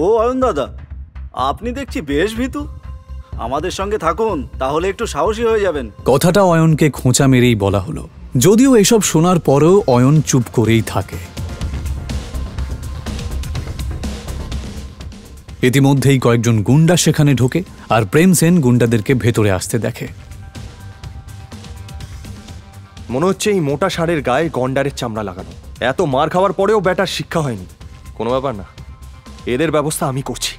ও অয়ন দাদা, আপনি দেখছি বেশ ভীতু। আমাদের সঙ্গে থাকুন, তাহলে একটু সাহসী হয়ে যাবেন। কথাটা অয়নকে খোঁচা মেরেই বলা হলো, যদিও এসব শোনার পরেও অয়ন চুপ করেই থাকে। ইতিমধ্যেই কয়েকজন গুন্ডা সেখানে ঢোকে আর প্রেম সেন গুন্ডাদেরকে ভেতরে আসতে দেখে। মনে হচ্ছে এই মোটা ষাঁড়ের গায়ে গন্ডারের চামড়া লাগানো। এত মার খাওয়ার পরেও ব্যাটার শিক্ষা হয়নি। কোনো ব্যাপার না, এদের ব্যবস্থা আমি করছি।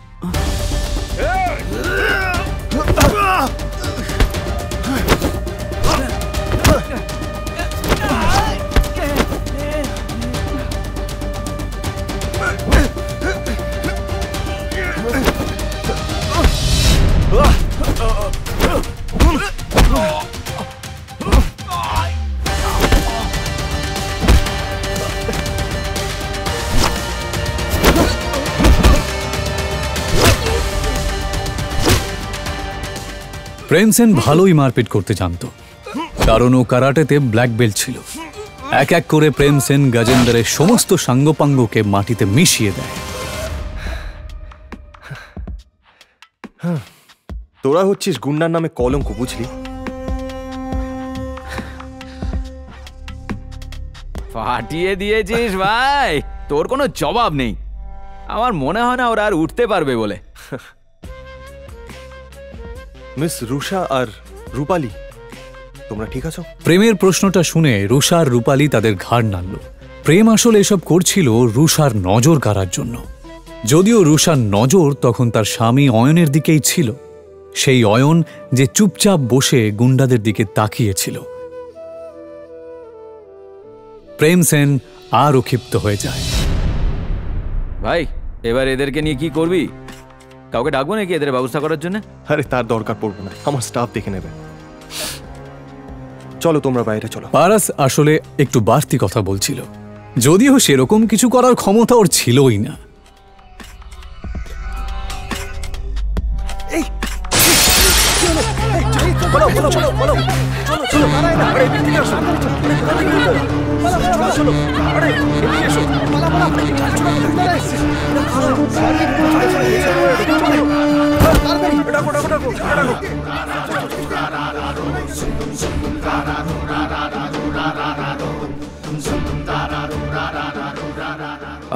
প্রেম সেন ভালোই মারপিট করতে জানত, কারণ ও কারাটেতে ব্ল্যাক বেল্ট ছিল। এক এক করে প্রেম সেন গজেন্দ্রের সমস্ত সাঙ্গপাঙ্গকে মাটিতে মিশিয়ে দেয়। তোরা হচ্ছিস গুন্ডার নামে কলঙ্ক, বুঝলি? ফাটিয়ে দিয়েছিস ভাই, তোর কোনো জবাব নেই। আমার মনে হয় না ওরা আর উঠতে পারবে বলে। মিস রুষা আর রূপালী, তোমরা ঠিক আছো? প্রেমের প্রশ্নটা শুনে রুষা আর রূপালী তাদের ঘাড় নাড়ল। প্রেম আসলে এসব করছিল রুষার নজর কাড়ার জন্য। যদিও রুষার নজর তখন তার স্বামী অয়নের দিকেই ছিল, সেই অয়ন যে চুপচাপ বসে গুন্ডাদের দিকে তাকিয়েছিল। প্রেম সেন আরও ক্ষিপ্ত হয়ে যায়। ভাই, এবার এদেরকে নিয়ে কি করবি? কাউকে ডাকবো নাকি এদের ব্যবস্থা করার জন্য? আরে তার দরকার পড়বে না, আমার স্টাফ দেখে নেবে। চলো তোমরা বাইরে চলো। পারাস আসলে একটু বাড়তি কথা বলছিল, যদিও সেরকম কিছু করার ক্ষমতা ওর ছিলই না।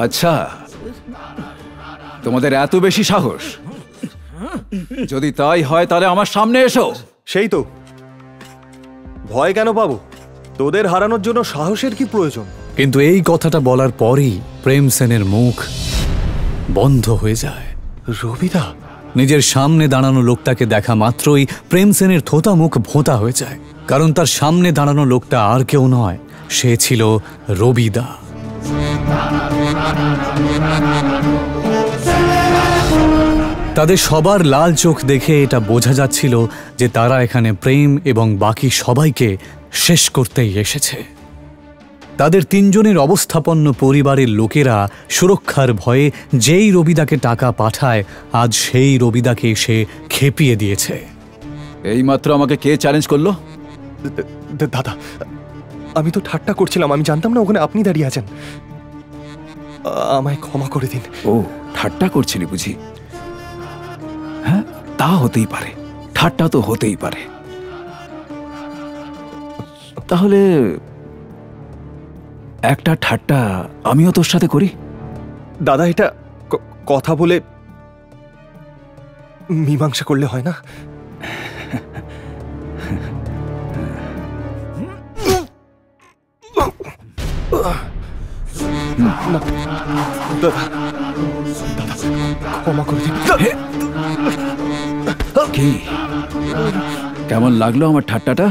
আচ্ছা, তোমাদের এত বেশি সাহস? যদি তাই হয় তাহলে আমার সামনে এসো। সেই তো, ভয় কেন পাবো? তোদের হারানোর জন্য সাহসের কি প্রয়োজন? কিন্তু এই কথাটা বলার পরই প্রেম সেনের মুখ বন্ধ হয়ে যায়। রবিদা! নিজের সামনে দাঁড়ানো লোকটাকে দেখা মাত্রই প্রেম সেনের থোতা মুখ ভোঁতা হয়ে যায়, কারণ তার সামনে দাঁড়ানো লোকটা আর কেউ নয়, সে ছিল রবিদা। তাদের সবার লাল চোখ দেখে এটা বোঝা যাচ্ছিল যে তারা এখানে প্রেম এবং বাকি সবাইকে শেষ করতেই এসেছে। তাদের তিনজনের অবস্থাপন্ন পরিবারের লোকেরা সুরক্ষার ভয়ে যেই রবিদাকে টাকা পাঠায়, আজ সেই রবিদাকে সে খেপিয়ে দিয়েছে। এইমাত্র আমাকে কে চ্যালেঞ্জ করলো? দাদা, আমি তো ঠাট্টা করছিলাম, আমি জানতাম না ওখানে আপনি দাঁড়িয়ে আছেন। আমায় ক্ষমা করে দিন। ও, ঠাট্টা করছিলি বুঝি? হ্যাঁ, তা হতেই পারে, ঠাট্টা তো হতেই পারে। তাহলে একটা ঠাট্টা আমিও তোর সাথে করি। দাদা, এটা কথা বলে মীমাংসা করলে হয় না? ক্ষমা করে দিন। কি কেমন লাগলো আমার ঠাট্টাটা?